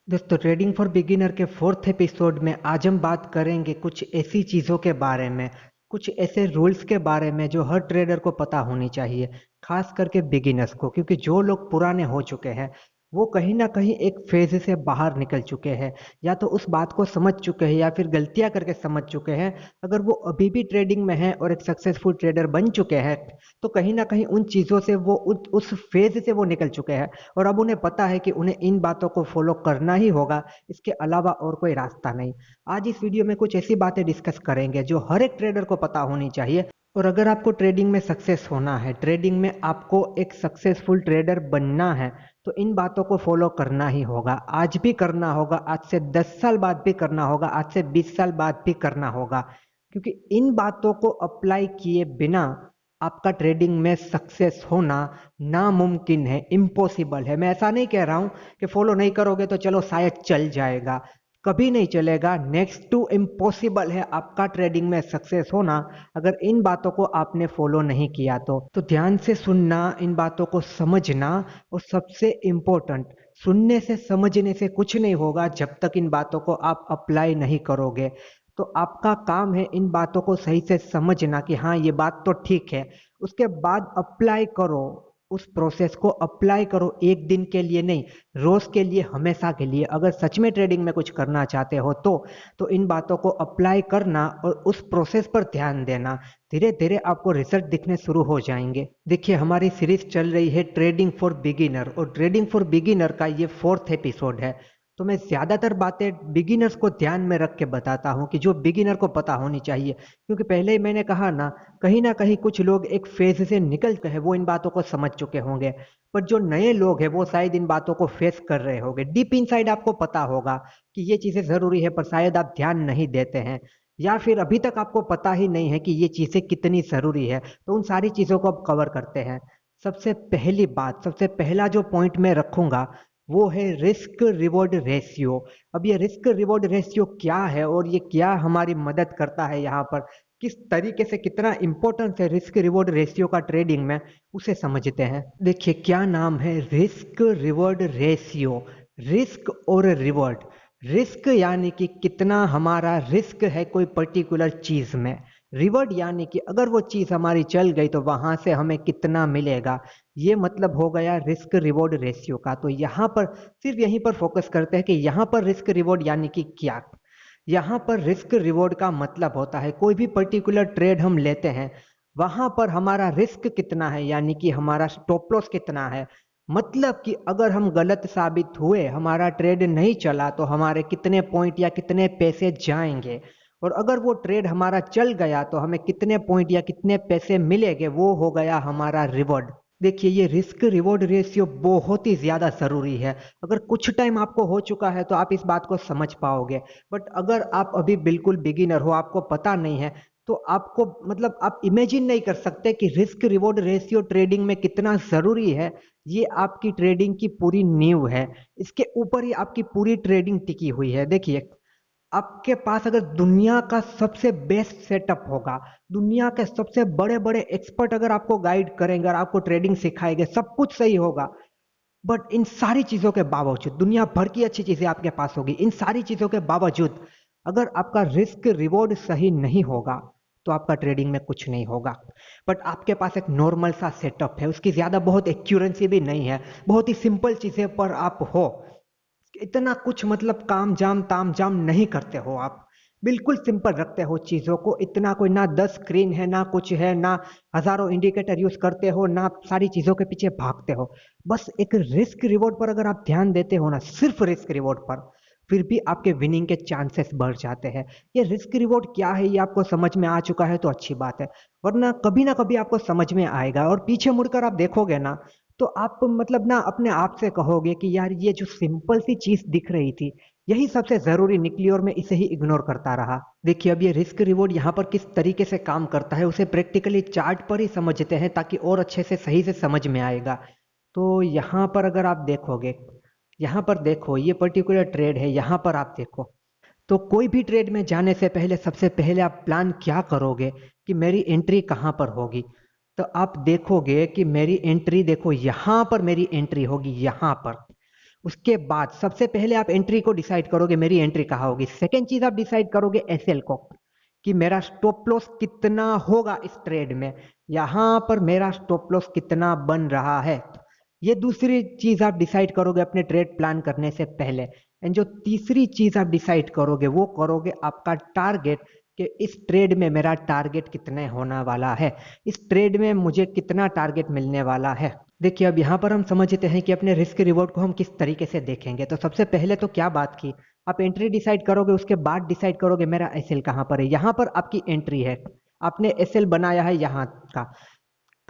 दोस्तों, trading for beginner के fourth episode में आज हम बात करेंगे कुछ ऐसी चीज़ों के बारे में, कुछ ऐसे रूल्स के बारे में जो हर ट्रेडर को पता होनी चाहिए, खास करके बिगिनर्स को। क्योंकि जो लोग पुराने हो चुके हैं वो कहीं ना कहीं एक फेज से बाहर निकल चुके हैं, या तो उस बात को समझ चुके हैं या फिर गलतियां करके समझ चुके हैं। अगर वो अभी भी ट्रेडिंग में हैं और एक सक्सेसफुल ट्रेडर बन चुके हैं तो कहीं ना कहीं उन चीज़ों से वो उस फेज से वो निकल चुके हैं, और अब उन्हें पता है कि उन्हें इन बातों को फॉलो करना ही होगा, इसके अलावा और कोई रास्ता नहीं। आज इस वीडियो में कुछ ऐसी बातें डिस्कस करेंगे जो हर एक ट्रेडर को पता होनी चाहिए। और अगर आपको ट्रेडिंग में सक्सेस होना है, ट्रेडिंग में आपको एक सक्सेसफुल ट्रेडर बनना है, तो इन बातों को फॉलो करना ही होगा। आज भी करना होगा, आज से 10 साल बाद भी करना होगा, आज से 20 साल बाद भी करना होगा। क्योंकि इन बातों को अप्लाई किए बिना आपका ट्रेडिंग में सक्सेस होना नामुमकिन है, इम्पॉसिबल है। मैं ऐसा नहीं कह रहा हूं कि फॉलो नहीं करोगे तो चलो शायद चल जाएगा, कभी नहीं चलेगा। नेक्स्ट टू इम्पॉसिबल है आपका ट्रेडिंग में सक्सेस होना, अगर इन बातों को आपने फॉलो नहीं किया तो ध्यान से सुनना, इन बातों को समझना। और सबसे इम्पोर्टेंट, सुनने से समझने से कुछ नहीं होगा जब तक इन बातों को आप अप्लाई नहीं करोगे। तो आपका काम है इन बातों को सही से समझना कि हाँ ये बात तो ठीक है, उसके बाद अप्लाई करो। उस प्रोसेस को अप्लाई करो, एक दिन के लिए नहीं, रोज के लिए, हमेशा के लिए। अगर सच में ट्रेडिंग में कुछ करना चाहते हो तो इन बातों को अप्लाई करना और उस प्रोसेस पर ध्यान देना। धीरे धीरे आपको रिजल्ट दिखने शुरू हो जाएंगे। देखिए, हमारी सीरीज चल रही है ट्रेडिंग फॉर बिगिनर, और ट्रेडिंग फॉर बिगिनर का ये फोर्थ एपिसोड है। तो मैं ज्यादातर बातें बिगिनर्स को ध्यान में रख के बताता हूँ कि जो बिगिनर को पता होनी चाहिए। क्योंकि पहले ही मैंने कहा ना कहीं कुछ लोग एक फेज से निकल के हैं, वो इन बातों को समझ चुके होंगे। पर जो नए लोग हैं वो शायद इन बातों को फेस कर रहे होंगे। डीप इनसाइड आपको पता होगा कि ये चीजें जरूरी है, पर शायद आप ध्यान नहीं देते हैं, या फिर अभी तक आपको पता ही नहीं है कि ये चीजें कितनी जरूरी है। तो उन सारी चीजों को अब कवर करते हैं। सबसे पहली बात, सबसे पहला जो पॉइंट मैं रखूंगा वो है रिस्क रिवॉर्ड रेशियो। अब ये रिस्क रिवॉर्ड रेशियो क्या है और ये क्या हमारी मदद करता है, यहाँ पर किस तरीके से, कितना इंपॉर्टेंस है रिस्क रिवॉर्ड रेशियो का ट्रेडिंग में, उसे समझते हैं। देखिए, क्या नाम है, रिस्क रिवॉर्ड रेशियो। रिस्क और रिवॉर्ड। रिस्क यानी कि कितना हमारा रिस्क है कोई पर्टिकुलर चीज में। रिवॉर्ड यानी कि अगर वो चीज हमारी चल गई तो वहां से हमें कितना मिलेगा। ये मतलब हो गया रिस्क रिवॉर्ड रेशियो का। तो यहाँ पर सिर्फ यहीं पर फोकस करते हैं कि यहाँ पर रिस्क रिवॉर्ड यानी कि क्या। यहाँ पर रिस्क रिवॉर्ड का मतलब होता है कोई भी पर्टिकुलर ट्रेड हम लेते हैं, वहां पर हमारा रिस्क कितना है, यानी कि हमारा स्टॉप लॉस कितना है। मतलब कि अगर हम गलत साबित हुए, हमारा ट्रेड नहीं चला, तो हमारे कितने पॉइंट या कितने पैसे जाएंगे। और अगर वो ट्रेड हमारा चल गया तो हमें कितने पॉइंट या कितने पैसे मिलेंगे, वो हो गया हमारा रिवॉर्ड। देखिए, ये रिस्क रिवॉर्ड रेशियो बहुत ही ज्यादा जरूरी है। अगर कुछ टाइम आपको हो चुका है तो आप इस बात को समझ पाओगे। बट अगर आप अभी बिल्कुल बिगिनर हो, आपको पता नहीं है, तो आपको मतलब आप इमेजिन नहीं कर सकते कि रिस्क रिवॉर्ड रेशियो ट्रेडिंग में कितना जरूरी है। ये आपकी ट्रेडिंग की पूरी नींव है, इसके ऊपर ही आपकी पूरी ट्रेडिंग टिकी हुई है। देखिए, आपके पास अगर दुनिया का सबसे बेस्ट सेटअप होगा, दुनिया के सबसे बड़े बड़े एक्सपर्ट अगर आपको गाइड करेंगे और आपको ट्रेडिंग सिखाएंगे, सब कुछ सही होगा। बट इन सारी चीजों के बावजूद, दुनिया भर की अच्छी चीजें आपके पास होगी, इन सारी चीजों के बावजूद अगर आपका रिस्क रिवॉर्ड सही नहीं होगा तो आपका ट्रेडिंग में कुछ नहीं होगा। बट आपके पास एक नॉर्मल सा सेटअप है, उसकी ज्यादा बहुत एक्यूरेंसी भी नहीं है, बहुत ही सिंपल चीजें पर आप हो, इतना कुछ मतलब काम जाम ताम जाम नहीं करते हो आप, बिल्कुल सिंपल रखते हो चीजों को। इतना कोई ना 10 स्क्रीन है, ना कुछ है, ना हजारों इंडिकेटर यूज करते हो, ना सारी चीजों के पीछे भागते हो। बस एक रिस्क रिवॉर्ड पर अगर आप ध्यान देते हो ना, सिर्फ रिस्क रिवॉर्ड पर, फिर भी आपके विनिंग के चांसेस बढ़ जाते हैं। ये रिस्क रिवॉर्ड क्या है ये आपको समझ में आ चुका है तो अच्छी बात है, वरना कभी ना कभी आपको समझ में आएगा। और पीछे मुड़कर आप देखोगे ना, तो आप मतलब ना अपने आप से कहोगे कि यार ये जो सिंपल सी चीज दिख रही थी, यही सबसे जरूरी निकली और मैं इसे ही इग्नोर करता रहा। देखिए, अब ये रिस्क रिवॉर्ड यहाँ पर किस तरीके से काम करता है उसे प्रैक्टिकली चार्ट पर ही समझते हैं, ताकि और अच्छे से सही से समझ में आएगा। तो यहाँ पर अगर आप देखोगे, यहाँ पर देखो, ये पर्टिकुलर ट्रेड है, यहाँ पर आप देखो। तो कोई भी ट्रेड में जाने से पहले सबसे पहले आप प्लान क्या करोगे कि मेरी एंट्री कहाँ पर होगी। तो आप देखोगे कि मेरी एंट्री, देखो यहाँ पर मेरी एंट्री होगी, यहाँ पर। उसके बाद सबसे पहले आप एंट्री को डिसाइड करोगे, मेरी एंट्री कहाँ होगी। सेकेंड चीज आप डिसाइड करोगे एसएल को, कि मेरा स्टॉप लॉस कितना होगा इस ट्रेड में, यहां पर मेरा स्टॉप लॉस कितना बन रहा है। ये दूसरी चीज आप डिसाइड करोगे अपने ट्रेड प्लान करने से पहले। एंड जो तीसरी चीज आप डिसाइड करोगे वो करोगे आपका टारगेट, कि इस ट्रेड में मेरा टारगेट कितने होने वाला है, इस ट्रेड में मुझे कितना टारगेट मिलने वाला है। देखिए अब यहाँ पर हम समझते हैं कि अपने रिस्क रिवॉर्ड को हम किस तरीके से देखेंगे। तो सबसे पहले तो क्या बात की, आप एंट्री डिसाइड करोगे, उसके बाद डिसाइड करोगे मेरा एसएल कहाँ पर है। यहाँ पर आपकी एंट्री है, आपने एसएल बनाया है यहाँ का,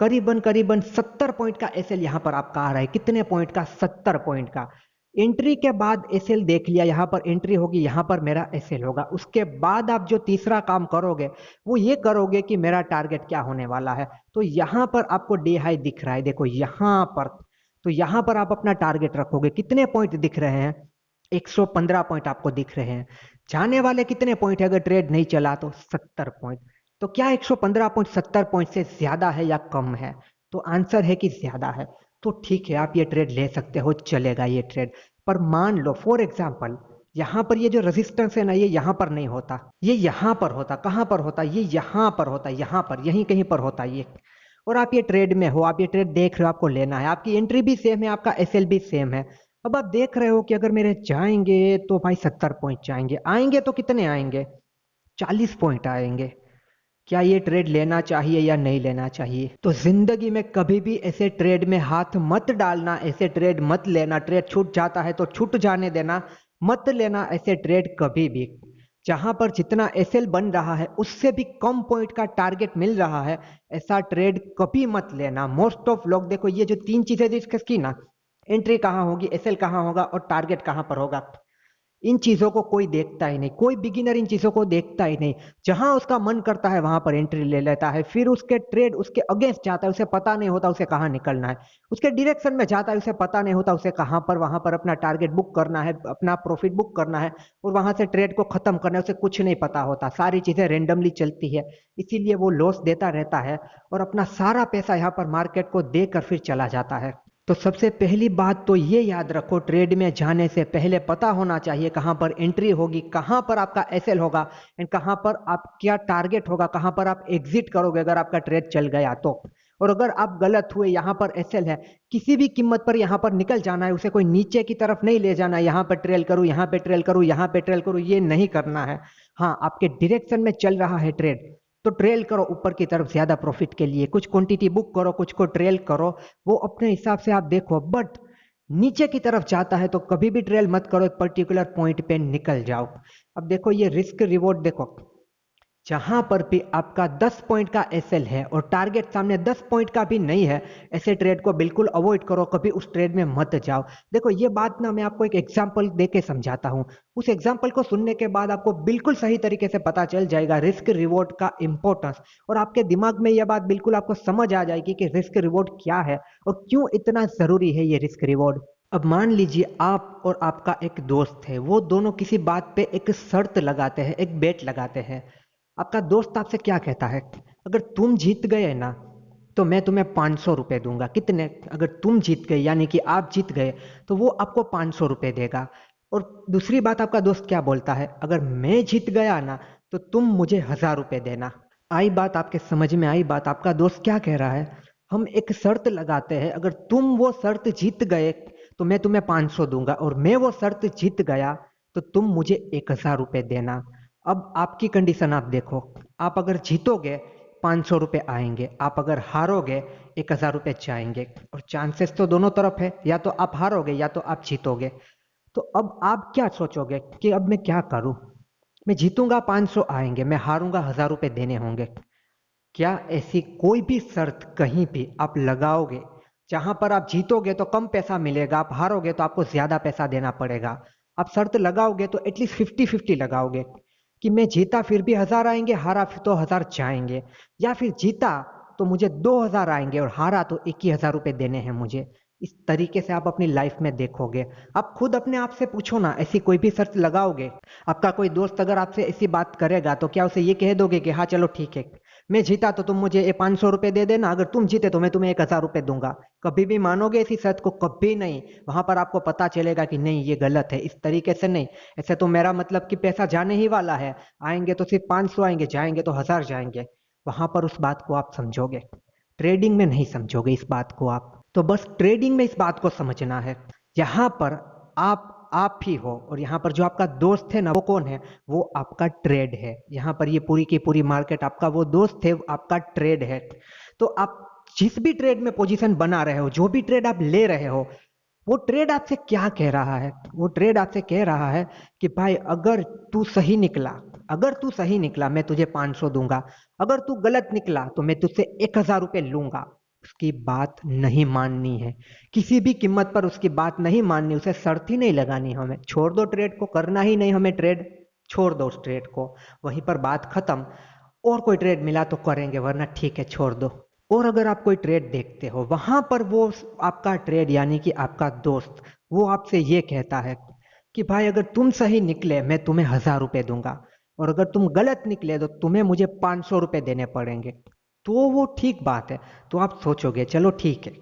करीबन करीबन 70 पॉइंट का एसएल यहाँ पर आपका आ रहा है। कितने पॉइंट का? 70 पॉइंट का। एंट्री के बाद एसएल देख लिया, यहाँ पर एंट्री होगी, यहाँ पर मेरा एसएल होगा। उसके बाद आप जो तीसरा काम करोगे वो ये करोगे कि मेरा टारगेट क्या होने वाला है। तो यहाँ पर आपको डे हाई दिख रहा है, देखो यहाँ पर, तो यहाँ पर आप अपना टारगेट रखोगे। कितने पॉइंट दिख रहे हैं? 115 पॉइंट आपको दिख रहे हैं। जाने वाले कितने पॉइंट है अगर ट्रेड नहीं चला तो? 70 पॉइंट। तो क्या 115 पॉइंट 70 पॉइंट से ज्यादा है या कम है? तो आंसर है कि ज्यादा है। तो ठीक है, आप ये ट्रेड ले सकते हो, चलेगा ये ट्रेड। पर मान लो फॉर एग्जांपल यहां पर ये जो रेजिस्टेंस है ना, ये यहां पर नहीं होता, ये यहां पर होता। कहां पर होता? ये यहां पर होता, यहां पर, यहीं कहीं पर होता ये। और आप ये ट्रेड में हो, आप ये ट्रेड देख रहे हो, आपको लेना है, आपकी एंट्री भी सेम है, आपका एसएल भी सेम है। अब आप देख रहे हो कि अगर मेरे जाएंगे तो भाई 70 पॉइंट जाएंगे, आएंगे तो कितने आएंगे? 40 पॉइंट आएंगे। क्या ये ट्रेड लेना चाहिए या नहीं लेना चाहिए? तो जिंदगी में कभी भी ऐसे ट्रेड में हाथ मत डालना, ऐसे ट्रेड मत लेना। ट्रेड छूट जाता है तो छूट जाने देना, मत लेना ऐसे ट्रेड कभी भी। जहां पर जितना एसएल बन रहा है उससे भी कम पॉइंट का टारगेट मिल रहा है, ऐसा ट्रेड कभी मत लेना। मोस्ट ऑफ लोग, देखो ये जो तीन चीजें डिस्कस की ना, एंट्री कहाँ होगी, एसएल कहाँ होगा और टारगेट कहाँ पर होगा, इन चीजों को कोई देखता ही नहीं। कोई बिगिनर इन चीजों को देखता ही नहीं। जहां उसका मन करता है वहां पर एंट्री ले लेता है, फिर उसके ट्रेड उसके अगेंस्ट जाता है, उसे पता नहीं होता उसे कहाँ निकलना है। उसके डायरेक्शन में जाता है, उसे पता नहीं होता उसे कहां पर वहां पर अपना टारगेट बुक करना है, अपना प्रॉफिट बुक करना है और वहां से ट्रेड को खत्म करना है। उसे कुछ नहीं पता होता, सारी चीजें रेंडमली चलती है, इसीलिए वो लॉस देता रहता है और अपना सारा पैसा यहाँ पर मार्केट को देकर फिर चला जाता है। तो सबसे पहली बात तो ये याद रखो, ट्रेड में जाने से पहले पता होना चाहिए कहां पर एंट्री होगी, कहां पर आपका एसएल होगा एंड कहां पर आपका टारगेट होगा, कहां पर आप एग्जिट करोगे अगर आपका ट्रेड चल गया तो। और अगर आप गलत हुए, यहां पर एसएल है, किसी भी कीमत पर यहां पर निकल जाना है, उसे कोई नीचे की तरफ नहीं ले जाना है, यहां पर ट्रेल करूं, यहां पे ट्रेल करूं, यहां पे ट्रेल करूं, ये नहीं करना है। हाँ, आपके डायरेक्शन में चल रहा है ट्रेड तो ट्रेल करो ऊपर की तरफ ज्यादा प्रॉफिट के लिए, कुछ क्वांटिटी बुक करो, कुछ को ट्रेल करो, वो अपने हिसाब से आप देखो। बट नीचे की तरफ जाता है तो कभी भी ट्रेल मत करो, एक पर्टिकुलर पॉइंट पे निकल जाओ। अब देखो ये रिस्क रिवॉर्ड देखो, जहां पर भी आपका 10 पॉइंट का एसएल है और टारगेट सामने 10 पॉइंट का भी नहीं है, ऐसे ट्रेड को बिल्कुल अवॉइड करो, कभी उस ट्रेड में मत जाओ। देखो ये बात ना मैं आपको एक एग्जांपल देके समझाता हूं, उस एग्जांपल को सुनने के बाद आपको बिल्कुल सही तरीके से पता चल जाएगा रिस्क रिवॉर्ड का इंपॉर्टेंस, और आपके दिमाग में यह बात बिल्कुल आपको समझ आ जाएगी कि रिस्क रिवॉर्ड क्या है और क्यों इतना जरूरी है ये रिस्क रिवॉर्ड। अब मान लीजिए आप और आपका एक दोस्त है, वो दोनों किसी बात पे एक शर्त लगाते हैं, एक बेट लगाते हैं। आपका दोस्त आपसे क्या कहता है, अगर तुम जीत गए ना तो मैं तुम्हें 500 रुपए दूंगा। कितने? अगर तुम जीत गए यानी कि आप जीत गए तो वो आपको 500 रुपए देगा। और दूसरी बात आपका दोस्त क्या बोलता है, अगर मैं जीत गया ना तो तुम मुझे 1000 रुपए देना। आई बात? आपके समझ में आई बात? आपका दोस्त क्या कह रहा है, हम एक शर्त लगाते हैं, अगर तुम वो शर्त जीत गए तो मैं तुम्हें 500 दूंगा और मैं वो शर्त जीत गया तो तुम मुझे 1000 रुपए देना। अब आपकी कंडीशन आप देखो, आप अगर जीतोगे 500 रुपए आएंगे, आप अगर हारोगे 1000 रुपए जाएंगे, और चांसेस तो दोनों तरफ है, या तो आप हारोगे या तो आप जीतोगे। तो अब आप क्या सोचोगे कि अब मैं क्या करूं, मैं जीतूंगा 500 आएंगे, मैं हारूंगा 1000 रुपए देने होंगे। क्या ऐसी कोई भी शर्त कहीं भी आप लगाओगे जहां पर आप जीतोगे तो कम पैसा मिलेगा, आप हारोगे तो आपको ज्यादा पैसा देना पड़ेगा? आप शर्त लगाओगे तो एटलीस्ट 50-50 लगाओगे, कि मैं जीता फिर भी 1000 आएंगे, हारा फिर तो 1000 जाएंगे, या फिर जीता तो मुझे 2000 आएंगे और हारा तो 21,000 रुपए देने हैं मुझे। इस तरीके से आप अपनी लाइफ में देखोगे। आप खुद अपने आप से पूछो ना, ऐसी कोई भी शर्त लगाओगे? आपका कोई दोस्त अगर आपसे ऐसी बात करेगा तो क्या उसे ये कह दोगे कि हाँ चलो ठीक है, मैं जीता तो तुम मुझे 500 रुपए दे देना, अगर तुम जीते तो मैं तुम्हें 1000 रुपए दूंगा? कभी भी मानोगे इसी सत्य को? कभी नहीं। वहां पर आपको पता चलेगा कि नहीं ये गलत है, इस तरीके से नहीं। ऐसे तो मेरा मतलब कि पैसा जाने ही वाला है, आएंगे तो सिर्फ 500 आएंगे, जाएंगे तो 1000 जाएंगे। वहां पर उस बात को आप समझोगे, ट्रेडिंग में नहीं समझोगे इस बात को आप। तो बस ट्रेडिंग में इस बात को समझना है। यहाँ पर आप ही हो, और यहाँ पर जो आपका दोस्त है ना, वो कौन है? वो आपका ट्रेड है। यहाँ पर ये पूरी की पूरी मार्केट आपका वो दोस्त है, आपका ट्रेड है। तो आप जिस भी ट्रेड में पोजीशन बना रहे हो, जो भी ट्रेड आप ले रहे हो, वो ट्रेड आपसे क्या कह रहा है? वो ट्रेड आपसे कह रहा है कि भाई अगर तू सही निकला, अगर तू सही निकला मैं तुझे 500 दूंगा, अगर तू गलत निकला तो मैं तुझसे 1000 रुपये लूंगा। उसकी बात नहीं माननी है, किसी भी कीमत पर उसकी बात नहीं माननी, उसे शर्त ही नहीं लगानी। हमें छोड़ दो ट्रेड को, करना ही नहीं हमें ट्रेड, छोड़ दो उस ट्रेड को, वहीं पर बात खत्म। और कोई ट्रेड मिला तो करेंगे, वरना ठीक है छोड़ दो। और अगर आप कोई ट्रेड देखते हो, वहां पर वो आपका ट्रेड यानी कि आपका दोस्त, वो आपसे ये कहता है कि भाई अगर तुम सही निकले मैं तुम्हें 1000 रुपये दूंगा, और अगर तुम गलत निकले तो तुम्हें मुझे 500 रुपये देने पड़ेंगे। तो वो ठीक बात है। तो आप सोचोगे चलो ठीक है,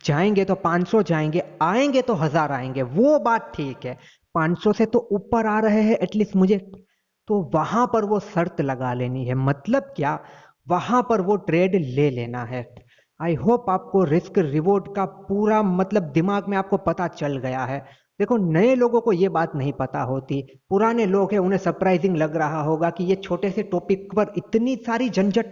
जाएंगे तो 500 जाएंगे, आएंगे तो 1000 आएंगे, वो बात ठीक है। 500 से तो ऊपर आ रहे हैं एटलीस्ट मुझे, तो वहां पर वो शर्त लगा लेनी है। मतलब क्या? वहां पर वो ट्रेड ले लेना है। आई होप आपको रिस्क रिवॉर्ड का पूरा मतलब दिमाग में आपको पता चल गया है। देखो नए लोगों को ये बात नहीं पता होती, पुराने लोग हैं उन्हें सरप्राइजिंग लग रहा होगा कि ये छोटे से टॉपिक पर इतनी सारी झंझट,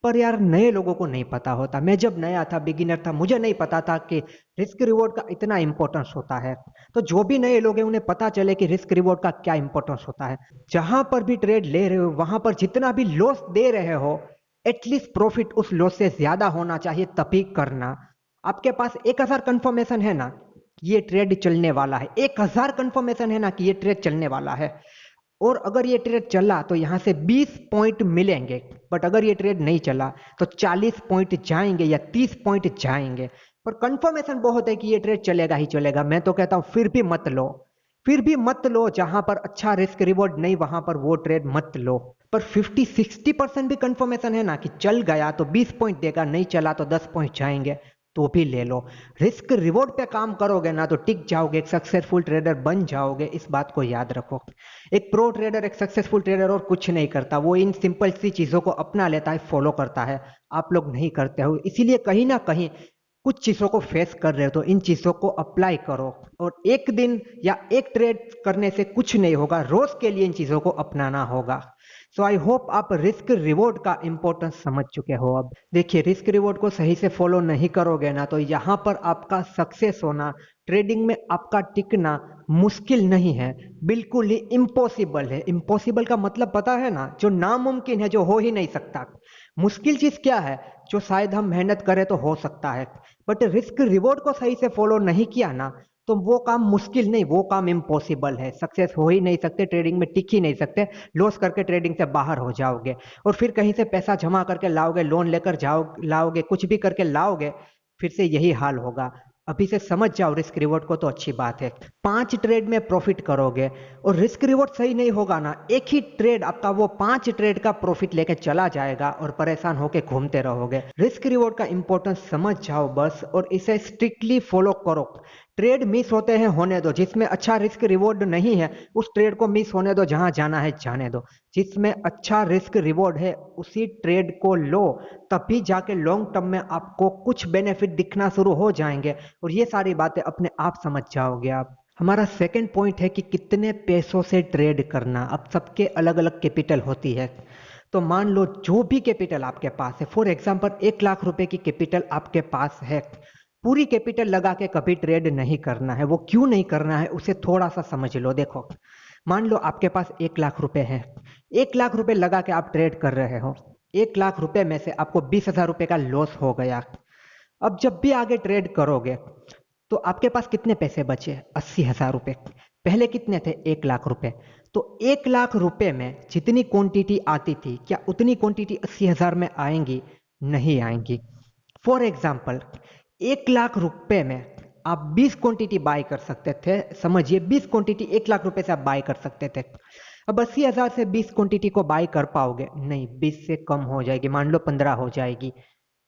पर यार नए लोगों को नहीं पता होता। मैं जब नया था, बिगिनर था, मुझे नहीं पता था कि रिस्क रिवॉर्ड का इतना इंपॉर्टेंस होता है। तो जो भी नए लोग हैं उन्हें पता चले कि रिस्क रिवॉर्ड का क्या इंपॉर्टेंस होता है। जहां पर भी ट्रेड ले रहे हो, वहां पर जितना भी लॉस दे रहे हो, एटलीस्ट प्रॉफिट उस लॉस से ज्यादा होना चाहिए, तभी करना। आपके पास 1000 कंफर्मेशन है ना ये ट्रेड चलने वाला है, 1000 कंफर्मेशन है ना कि ये ट्रेड चलने वाला है, और अगर ये ट्रेड चला तो यहां से 20 पॉइंट मिलेंगे, बट अगर ये ट्रेड नहीं चला तो 40 पॉइंट जाएंगे या 30 पॉइंट जाएंगे। पर कंफर्मेशन बहुत है कि ये ट्रेड चलेगा ही चलेगा। मैं तो कहता हूं फिर भी मत लो, फिर भी मत लो। जहां पर अच्छा रिस्क रिवॉर्ड नहीं, वहां पर वो ट्रेड मत लो। पर 50-60% भी कंफर्मेशन है ना कि चल गया तो 20 पॉइंट देगा, नहीं चला तो 10 पॉइंट जाएंगे, तो भी ले लो। रिस्क रिवॉर्ड पे काम करोगे ना तो टिक जाओगे, एक सक्सेसफुल ट्रेडर बन जाओगे, इस बात को याद रखो। एक प्रो ट्रेडर, एक सक्सेसफुल ट्रेडर और कुछ नहीं करता, वो इन सिंपल सी चीजों को अपना लेता है, फॉलो करता है। आप लोग नहीं करते हो, इसीलिए कहीं ना कहीं कुछ चीजों को फेस कर रहे हो, तो इन चीजों को अप्लाई करो। और एक दिन या एक ट्रेड करने से कुछ नहीं होगा, रोज के लिए इन चीजों को अपनाना होगा। सो आई होप आप रिस्क रिवॉर्ड का इंपॉर्टेंस समझ चुके हो। अब देखिए, रिस्क रिवॉर्ड को सही से फॉलो नहीं करोगे ना तो यहाँ पर आपका सक्सेस होना, ट्रेडिंग में आपका टिकना मुश्किल नहीं है, बिल्कुल ही इम्पॉसिबल है। इम्पॉसिबल का मतलब पता है ना, जो नामुमकिन है, जो हो ही नहीं सकता। मुश्किल चीज क्या है? जो शायद हम मेहनत करें तो हो सकता है, बट रिस्क रिवॉर्ड को सही से फॉलो नहीं किया ना तो वो काम मुश्किल नहीं, वो काम इम्पॉसिबल है। सक्सेस हो ही नहीं सकते, ट्रेडिंग में टिक ही नहीं सकते, लॉस करके ट्रेडिंग से बाहर हो जाओगे, और फिर कहीं से पैसा जमा करके लाओगे, लोन लेकर लाओगे, कुछ भी करके लाओगे, फिर से यही हाल होगा। अभी से समझ जाओ रिस्क रिवॉर्ड को, तो अच्छी बात है। 5 ट्रेड में प्रॉफिट करोगे और रिस्क रिवॉर्ड सही नहीं होगा ना, एक ही ट्रेड आपका वो 5 ट्रेड का प्रॉफिट लेके चला जाएगा और परेशान होके घूमते रहोगे। रिस्क रिवॉर्ड का इंपॉर्टेंस समझ जाओ बस, और इसे स्ट्रिक्टली फॉलो करो। ट्रेड मिस होते हैं, होने दो। जिसमें अच्छा रिस्क रिवॉर्ड नहीं है उस ट्रेड को मिस होने दो, जहां जाना है जाने दो। जिसमें अच्छा रिस्क रिवॉर्ड है उसी ट्रेड को लो, तभी जाके लॉन्ग टर्म में आपको कुछ बेनिफिट दिखना शुरू हो जाएंगे, और ये सारी बातें अपने आप समझ जाओगे आप। हमारा सेकंड पॉइंट है कि कितने पैसों से ट्रेड करना। अब सबके अलग अलग कैपिटल होती है, तो मान लो जो भी कैपिटल आपके पास है, फॉर एग्जांपल 1 लाख रुपए की कैपिटल आपके पास है, पूरी कैपिटल लगा के कभी ट्रेड नहीं करना है। वो क्यों नहीं करना है उसे थोड़ा सा समझ लो। देखो, मान लो आपके पास 1 लाख रुपए है, 1 लाख रुपए लगा के आप ट्रेड कर रहे हो, 1 लाख रुपए में से आपको 20,000 रुपए का लॉस हो गया। अब जब भी आगे ट्रेड करोगे तो आपके पास कितने पैसे बचे? 80,000 रुपए। पहले कितने थे? 1 लाख रुपए। तो 1 लाख रुपए में जितनी क्वांटिटी आती थी, क्या उतनी क्वांटिटी 80,000 में आएंगी? नहीं आएंगी। फॉर एग्जाम्पल 1 लाख रुपए में आप 20 क्वांटिटी बाय कर सकते थे, समझिए 20 क्वांटिटी 1 लाख रुपए से आप बाय कर सकते थे। अब 80,000 से 20 क्वांटिटी को बाय कर पाओगे? नहीं, 20 से कम हो जाएगी, मान लो 15 हो जाएगी।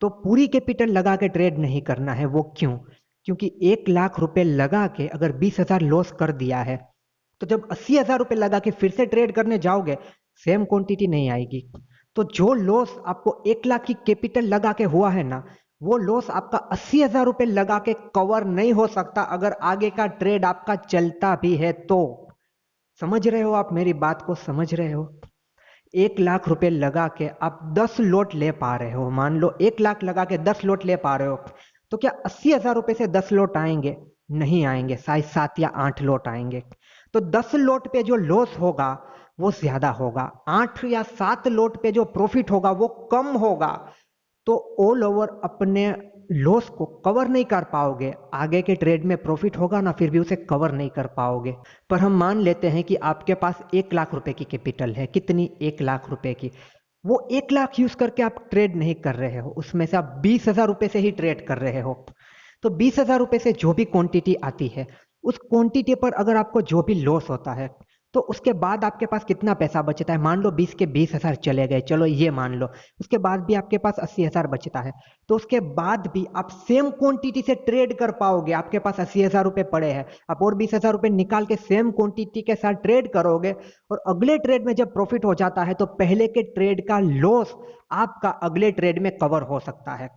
तो पूरी कैपिटल लगा के ट्रेड नहीं करना है। वो क्यों? क्योंकि 1 लाख रुपए लगा के अगर 20,000 लॉस कर दिया है, तो जब 80,000 रुपए लगा के फिर से ट्रेड करने जाओगे, सेम क्वांटिटी नहीं आएगी। तो जो लॉस आपको 1 लाख की कैपिटल लगा के हुआ है ना, वो लॉस आपका 80,000 रुपए लगा के कवर नहीं हो सकता अगर आगे का ट्रेड आपका चलता भी है तो। समझ रहे हो आप मेरी बात को? समझ रहे हो? 1 लाख रुपए लगा के आप 10 लॉट ले पा रहे हो, मान लो 1 लाख लगा के 10 लॉट ले पा रहे हो, तो क्या 80,000 रुपए से 10 लॉट आएंगे? नहीं आएंगे, शायद 7 या 8 लॉट आएंगे। तो 10 लॉट पे जो लॉस होगा वो ज्यादा होगा, 8 या 7 लॉट पे जो प्रॉफिट होगा वो कम होगा। तो ऑल ओवर अपने लॉस को कवर नहीं कर पाओगे। आगे के ट्रेड में प्रॉफिट होगा ना, फिर भी उसे कवर नहीं कर पाओगे। पर हम मान लेते हैं कि आपके पास 1 लाख रुपए की कैपिटल है। कितनी? 1 लाख रुपए की। वो 1 लाख यूज करके आप ट्रेड नहीं कर रहे हो, उसमें से आप 20,000 रुपए से ही ट्रेड कर रहे हो। तो 20,000 रुपए से जो भी क्वांटिटी आती है, उस क्वांटिटी पर अगर आपको जो भी लॉस होता है, तो उसके बाद आपके पास कितना पैसा बचता है? मान लो 20 के 20,000 चले गए, चलो ये मान लो, उसके बाद भी आपके पास 80,000 बचता है। तो उसके बाद भी आप सेम क्वांटिटी से ट्रेड कर पाओगे। आपके पास 80,000 रुपए पड़े हैं, आप और 20,000 रुपए निकाल के सेम क्वांटिटी के साथ ट्रेड करोगे, और अगले ट्रेड में जब प्रॉफिट हो जाता है तो पहले के ट्रेड का लॉस आपका अगले ट्रेड में कवर हो सकता है।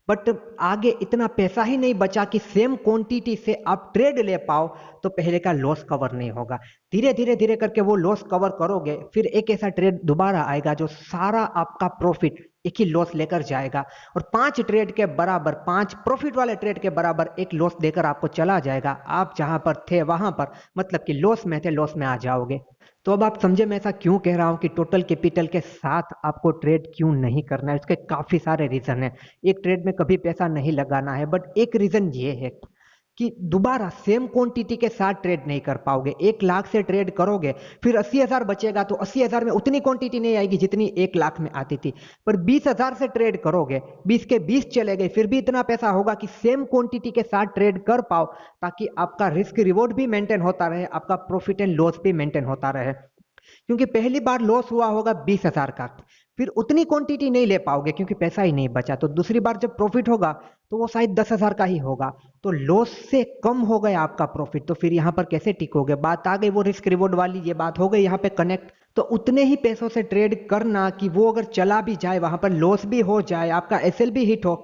बट आगे इतना पैसा ही नहीं बचा कि सेम क्वांटिटी से आप ट्रेड ले पाओ, तो पहले का लॉस कवर नहीं होगा। धीरे धीरे धीरे करके वो लॉस कवर करोगे, फिर एक ऐसा ट्रेड दोबारा आएगा जो सारा आपका प्रॉफिट एक ही लॉस लेकर जाएगा, और 5 ट्रेड के बराबर, 5 प्रॉफिट वाले ट्रेड के बराबर एक लॉस देकर आपको चला जाएगा। आप जहां पर थे वहां पर, मतलब कि लॉस में थे, लॉस में आ जाओगे। तो अब आप समझे मैं ऐसा क्यों कह रहा हूं कि टोटल कैपिटल के साथ आपको ट्रेड क्यों नहीं करना है। उसके काफी सारे रीजन है। एक ट्रेड में कभी पैसा नहीं लगाना है, बट एक रीजन ये है कि दोबारा सेम क्वांटिटी के साथ ट्रेड नहीं कर पाओगे। 1 लाख से ट्रेड करोगे, फिर 80,000 बचेगा, तो 80,000 में उतनी क्वांटिटी नहीं आएगी जितनी 1 लाख में आती थी। पर 20,000 से ट्रेड करोगे, 20 के 20 चले गए, फिर भी इतना पैसा होगा कि सेम क्वांटिटी के साथ ट्रेड कर पाओ, ताकि आपका रिस्क रिवॉर्ड भी मेंटेन होता रहे, आपका प्रॉफिट एंड लॉस भी मेंटेन होता रहे। क्योंकि पहली बार लॉस हुआ होगा 20,000 का, फिर उतनी क्वांटिटी नहीं ले पाओगे क्योंकि पैसा ही नहीं बचा। तो दूसरी बार जब प्रॉफिट होगा तो वो शायद 10,000 का ही होगा, तो लॉस से कम हो गया आपका प्रॉफिट। तो फिर यहाँ पर कैसे टिकोगे? बात आ गई वो रिस्क रिवॉर्ड वाली, ये बात हो गई यहाँ पे कनेक्ट। तो उतने ही पैसों से ट्रेड करना कि वो अगर चला भी जाए, वहां पर लॉस भी हो जाए, आपका एसएल भी हिट हो,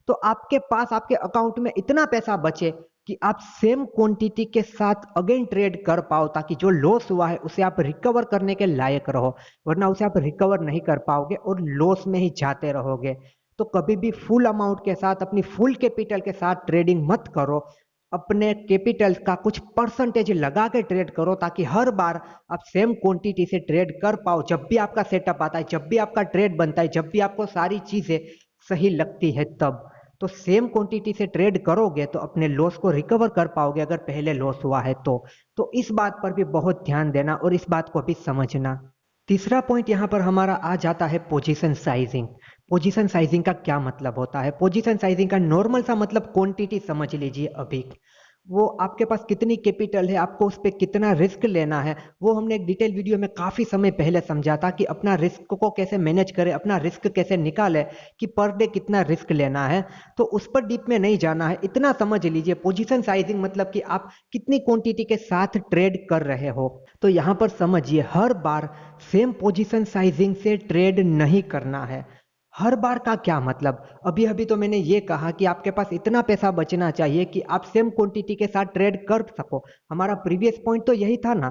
तो आपके पास, आपके अकाउंट में इतना पैसा बचे कि आप सेम क्वांटिटी के साथ अगेन ट्रेड कर पाओ, ताकि जो लॉस हुआ है उसे आप रिकवर करने के लायक रहो। वरना उसे आप रिकवर नहीं कर पाओगे और लॉस में ही जाते रहोगे। तो कभी भी फुल अमाउंट के साथ, अपनी फुल कैपिटल के साथ ट्रेडिंग मत करो। अपने कैपिटल का कुछ परसेंटेज लगा के ट्रेड करो, ताकि हर बार आप सेम क्वांटिटी से ट्रेड कर पाओ। जब भी आपका सेटअप आता है, जब भी आपका ट्रेड बनता है, जब भी आपको सारी चीजें सही लगती है, तब तो सेम क्वांटिटी से ट्रेड करोगे तो अपने लॉस को रिकवर कर पाओगे, अगर पहले लॉस हुआ है तो इस बात पर भी बहुत ध्यान देना और इस बात को भी समझना। तीसरा पॉइंट यहाँ पर हमारा आ जाता है पोजीशन साइजिंग। पोजीशन साइजिंग का क्या मतलब होता है? पोजीशन साइजिंग का नॉर्मल सा मतलब क्वांटिटी समझ लीजिए। अभी वो आपके पास कितनी कैपिटल है, आपको उस पर कितना रिस्क लेना है, वो हमने एक डिटेल वीडियो में काफी समय पहले समझा था कि अपना रिस्क को कैसे मैनेज करें, अपना रिस्क कैसे निकाले, कि पर डे कितना रिस्क लेना है। तो उस पर डीप में नहीं जाना है, इतना समझ लीजिए। पोजीशन साइजिंग मतलब कि आप कितनी क्वांटिटी के साथ ट्रेड कर रहे हो। तो यहां पर समझिए, हर बार सेम पोजीशन साइजिंग से ट्रेड नहीं करना है। हर बार का क्या मतलब? अभी अभी तो मैंने ये कहा कि आपके पास इतना पैसा बचना चाहिए कि आप सेम क्वांटिटी के साथ ट्रेड कर सको। हमारा प्रीवियस पॉइंट तो यही था ना,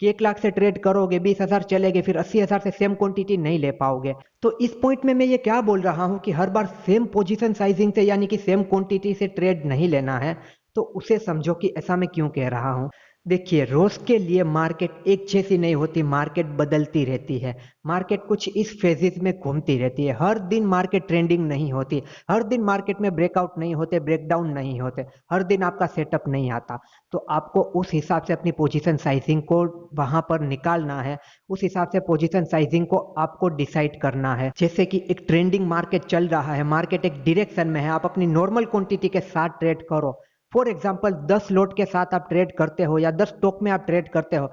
कि 1 लाख से ट्रेड करोगे, 20,000 चलेगे, फिर 80,000 से सेम क्वांटिटी नहीं ले पाओगे। तो इस पॉइंट में मैं ये क्या बोल रहा हूं कि हर बार सेम पोजीशन साइजिंग से, यानी कि सेम क्वांटिटी से ट्रेड नहीं लेना है। तो उसे समझो कि ऐसा मैं क्यों कह रहा हूं। देखिए, रोज के लिए मार्केट एक जैसी नहीं होती, मार्केट बदलती रहती है। मार्केट कुछ इस फेजेस में घूमती रहती है। हर दिन मार्केट ट्रेंडिंग नहीं होती, हर दिन मार्केट में ब्रेकआउट नहीं होते, ब्रेकडाउन नहीं होते, हर दिन आपका सेटअप नहीं आता। तो आपको उस हिसाब से अपनी पोजीशन साइजिंग को वहां पर निकालना है, उस हिसाब से पोजीशन साइजिंग को आपको डिसाइड करना है। जैसे कि एक ट्रेंडिंग मार्केट चल रहा है, मार्केट एक डायरेक्शन में है, आप अपनी नॉर्मल क्वांटिटी के साथ ट्रेड करो। फॉर एग्जाम्पल 10 लॉट के साथ आप ट्रेड करते हो या 10 स्टॉक में आप ट्रेड करते हो,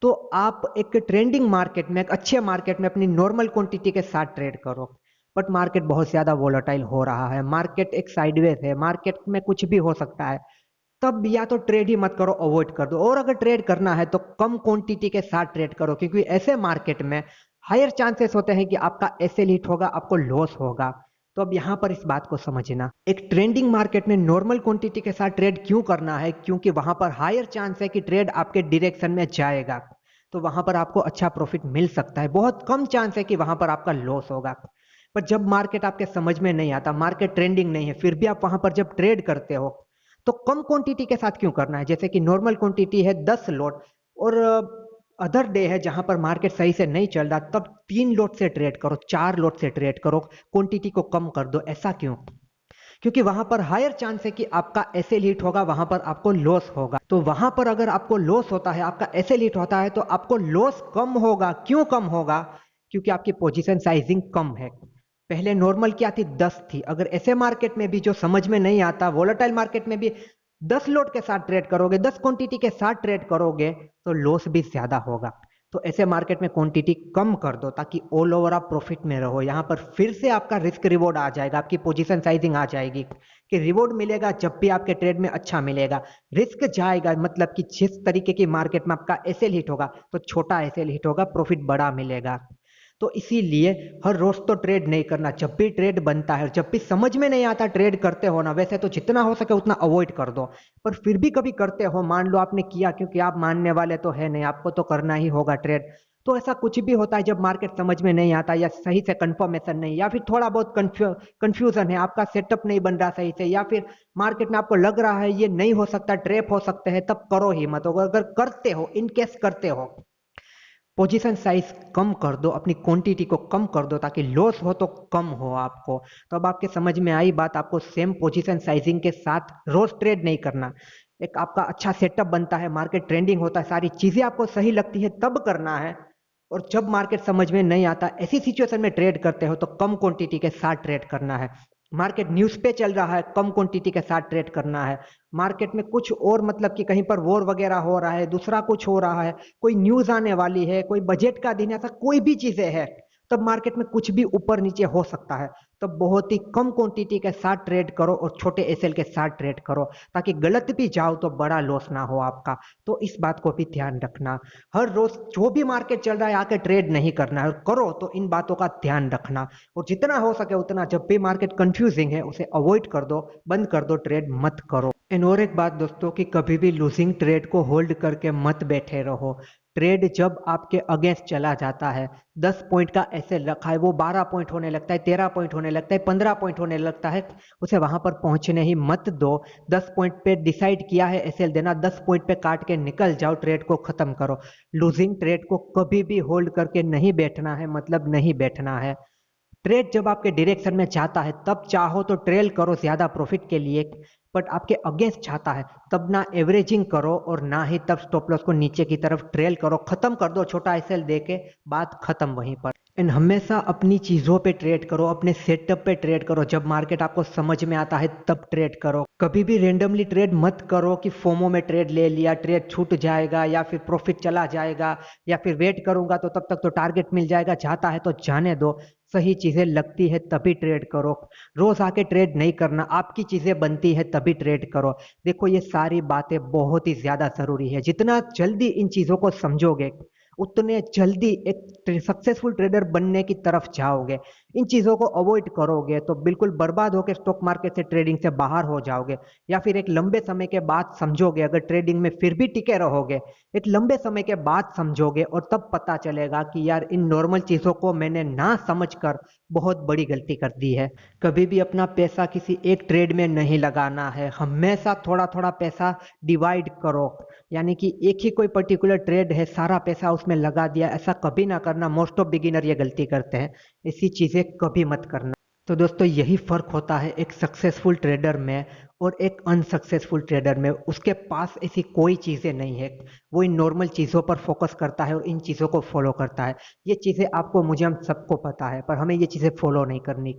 तो आप एक ट्रेंडिंग मार्केट में, एक अच्छे मार्केट में अपनी नॉर्मल क्वांटिटी के साथ ट्रेड करो। बट मार्केट बहुत ज़्यादा वोलेटाइल हो रहा है, मार्केट एक साइडवेज है, मार्केट में कुछ भी हो सकता है, तब या तो ट्रेड ही मत करो, अवॉइड कर दो। और अगर ट्रेड करना है तो कम क्वांटिटी के साथ ट्रेड करो, क्योंकि ऐसे मार्केट में हायर चांसेस होते हैं कि आपका एसएल हिट होगा, आपको लॉस होगा। तो अब यहाँ पर इस बात को समझना, एक ट्रेंडिंग मार्केट में नॉर्मल क्वांटिटी के साथ ट्रेड क्यों करना है, क्योंकि वहां पर हायर चांस है कि ट्रेड आपके डायरेक्शन में जाएगा, तो वहां पर आपको अच्छा प्रॉफिट मिल सकता है। बहुत कम चांस है कि वहां पर आपका लॉस होगा। पर जब मार्केट आपके समझ में नहीं आता, मार्केट ट्रेंडिंग नहीं है, फिर भी आप वहां पर जब ट्रेड करते हो तो कम क्वांटिटी के साथ क्यों करना है। जैसे कि नॉर्मल क्वांटिटी है 10 लॉट, और अदर डे है जहां पर मार्केट सही से नहीं चल रहा, तब 3 लॉट से ट्रेड करो, 4 लॉट से ट्रेड करो, क्वांटिटी को कम कर दो। ऐसा क्यों? क्योंकि वहां पर हायर चांस है कि आपका एसएल हिट होगा, वहां पर आपको लॉस होगा। तो वहां पर अगर आपको लॉस होता है, आपका एसएल हिट होता है, तो आपको लॉस कम होगा। क्यों कम होगा? क्योंकि आपकी पोजीशन साइजिंग कम है। पहले नॉर्मल क्या थी? 10 थी। अगर ऐसे मार्केट में भी जो समझ में नहीं आता, वोलेटाइल मार्केट में भी 10 लॉट के साथ ट्रेड करोगे, 10 क्वांटिटी के साथ ट्रेड करोगे, तो लॉस भी ज्यादा होगा। तो ऐसे मार्केट में क्वांटिटी कम कर दो, ताकि ऑल ओवर आप प्रॉफिट में रहो। यहाँ पर फिर से आपका रिस्क रिवॉर्ड आ जाएगा, आपकी पोजीशन साइजिंग आ जाएगी कि रिवॉर्ड मिलेगा जब भी आपके ट्रेड में अच्छा मिलेगा, रिस्क जाएगा। मतलब कि जिस तरीके की मार्केट में आपका एसएल हिट होगा, तो छोटा एसएल हिट होगा, प्रॉफिट बड़ा मिलेगा। तो इसीलिए हर रोज तो ट्रेड नहीं करना। जब भी ट्रेड बनता है, जब भी समझ में नहीं आता ट्रेड करते हो ना, वैसे तो जितना हो सके उतना अवॉइड कर दो। पर फिर भी कभी करते हो, मान लो आपने किया, क्योंकि आप मानने वाले तो है नहीं, आपको तो करना ही होगा ट्रेड। तो ऐसा कुछ भी होता है जब मार्केट समझ में नहीं आता, या सही से कंफर्मेशन नहीं, या फिर थोड़ा बहुत कंफ्यूजन है, आपका सेटअप नहीं बन रहा सही से, या फिर मार्केट में आपको लग रहा है ये नहीं हो सकता, ट्रैप हो सकते हैं, तब करो ही मत। अगर करते हो, इन केस करते हो, पोजीशन साइज कम कर दो, अपनी क्वांटिटी को कम कर दो, ताकि लॉस हो तो कम हो आपको। तो अब आपके समझ में आई बात। आपको सेम पोजीशन साइजिंग के साथ रोज ट्रेड नहीं करना। एक आपका अच्छा सेटअप बनता है, मार्केट ट्रेंडिंग होता है, सारी चीजें आपको सही लगती है, तब करना है। और जब मार्केट समझ में नहीं आता, ऐसी सिचुएशन में ट्रेड करते हो, तो कम क्वांटिटी के साथ ट्रेड करना है। मार्केट न्यूज पे चल रहा है, कम क्वांटिटी के साथ ट्रेड करना है। मार्केट में कुछ और, मतलब कि कहीं पर वॉर वगैरह हो रहा है, दूसरा कुछ हो रहा है, कोई न्यूज आने वाली है, कोई बजट का दिन, ऐसा कोई भी चीजें है, तब मार्केट में कुछ भी ऊपर नीचे हो सकता है। तब बहुत ही कम क्वांटिटी के साथ ट्रेड करो, और छोटे एसएल के साथ ट्रेड करो, ताकि गलत भी जाओ तो बड़ा लॉस ना हो आपका। तो इस बात को भी ध्यान रखना। हर रोज जो भी मार्केट चल रहा है आके ट्रेड नहीं करना है, और करो तो इन बातों का ध्यान रखना। और जितना हो सके उतना, जब भी मार्केट कंफ्यूजिंग है, उसे अवॉइड कर दो, बंद कर दो, ट्रेड मत करो। एंड और एक बात दोस्तों, कि कभी भी लूजिंग ट्रेड को होल्ड करके मत बैठे रहो। ट्रेड जब आपके अगेंस्ट चला जाता है, 10 पॉइंट का ऐसे रखा है, वो 12 पॉइंट होने लगता है, 13 पॉइंट होने लगता है, 15 पॉइंट होने लगता है, उसे वहां पर पहुंचने ही मत दो। 10 पॉइंट पे डिसाइड किया है एसएल देना, 10 पॉइंट पे काट के निकल जाओ, ट्रेड को खत्म करो। लूजिंग ट्रेड को कभी भी होल्ड करके नहीं बैठना है, मतलब नहीं बैठना है। ट्रेड जब आपके डायरेक्शन में जाता है, तब चाहो तो ट्रेल करो ज्यादा प्रॉफिट के लिए। बट आपके अगेंस्ट जाता है, तब ना एवरेजिंग करो, और ना ही तब स्टॉप लॉस को नीचे की तरफ ट्रेल करो। खत्म कर दो, छोटा एसएल दे के बात खत्म वहीं पर। एंड हमेशा अपनी चीजों पे ट्रेड करो, अपने सेटअप पे ट्रेड करो। जब मार्केट आपको समझ में आता है तब ट्रेड करो। कभी भी रेंडमली ट्रेड मत करो कि फोमो में ट्रेड ले लिया, ट्रेड छूट जाएगा, या फिर प्रॉफिट चला जाएगा, या फिर वेट करूंगा तो तब तक तो टारगेट मिल जाएगा, जाता है तो जाने दो। सही चीजें लगती है तभी ट्रेड करो। रोज आके ट्रेड नहीं करना, आपकी चीजें बनती है तभी ट्रेड करो। देखो, ये सारी बातें बहुत ही ज्यादा जरूरी है। जितना जल्दी इन चीजों को समझोगे, उतने जल्दी एक सक्सेसफुल ट्रेडर बनने की तरफ जाओगे। इन चीजों को अवॉइड करोगे तो बिल्कुल बर्बाद होकर स्टॉक मार्केट से, ट्रेडिंग से बाहर हो जाओगे। या फिर एक लंबे समय के बाद समझोगे, अगर ट्रेडिंग में फिर भी टिके रहोगे, एक लंबे समय के बाद समझोगे, और तब पता चलेगा कि यार इन नॉर्मल चीजों को मैंने ना समझकर बहुत बड़ी गलती कर दी है। कभी भी अपना पैसा किसी एक ट्रेड में नहीं लगाना है, हमेशा थोड़ा थोड़ा पैसा डिवाइड करो। यानी कि एक ही कोई पर्टिकुलर ट्रेड है, सारा पैसा उसमें लगा दिया, ऐसा कभी ना करना। मोस्ट ऑफ बिगिनर ये गलती करते हैं, ऐसी चीजें कभी मत करना। तो दोस्तों, यही फर्क होता है एक सक्सेसफुल ट्रेडर में और एक अनसक्सेसफुल ट्रेडर में। उसके पास ऐसी कोई चीजें नहीं है, वो इन नॉर्मल चीजों पर फोकस करता है और इन चीजों को फॉलो करता है। ये चीजें आपको, मुझे, हम सबको पता है, पर हमें ये चीजें फॉलो नहीं करनी।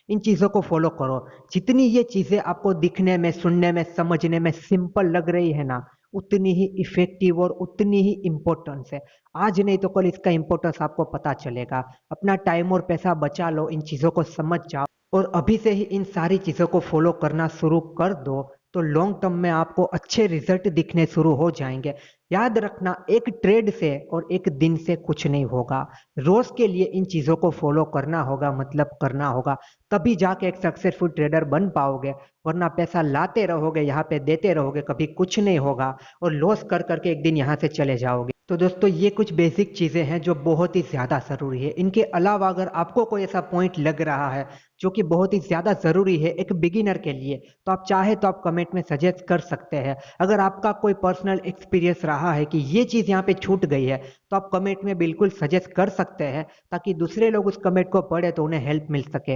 इन चीजों को फॉलो करो। जितनी ये चीजें आपको दिखने में, सुनने में, समझने में सिंपल लग रही है ना, उतनी ही इफ़ेक्टिव और उतनी ही इम्पोर्टेंस है। आज नहीं तो कल इसका इम्पोर्टेंस आपको पता चलेगा। अपना टाइम और पैसा बचा लो, इन चीज़ों को समझ जाओ और अभी से ही इन सारी चीज़ों को फॉलो करना शुरू कर दो, तो लॉन्ग टर्म में आपको अच्छे रिजल्ट दिखने शुरू हो जाएंगे। याद रखना, एक ट्रेड से और एक दिन से कुछ नहीं होगा। रोज के लिए इन चीज़ों को फॉलो करना होगा, मतलब करना होगा, तभी जाके एक सक्सेसफुल ट्रेडर बन पाओगे। वरना पैसा लाते रहोगे, यहाँ पे देते रहोगे, कभी कुछ नहीं होगा और लॉस कर करके एक दिन यहाँ से चले जाओगे। तो दोस्तों, ये कुछ बेसिक चीज़ें हैं जो बहुत ही ज़्यादा ज़रूरी है। इनके अलावा अगर आपको कोई ऐसा पॉइंट लग रहा है जो कि बहुत ही ज़्यादा ज़रूरी है एक बिगिनर के लिए, तो आप चाहे तो आप कमेंट में सजेस्ट कर सकते हैं। अगर आपका कोई पर्सनल एक्सपीरियंस रहा है कि ये चीज़ यहाँ पे छूट गई है, तो आप कमेंट में बिल्कुल सजेस्ट कर सकते हैं, ताकि दूसरे लोग उस कमेंट को पढ़े तो उन्हें हेल्प मिल सके।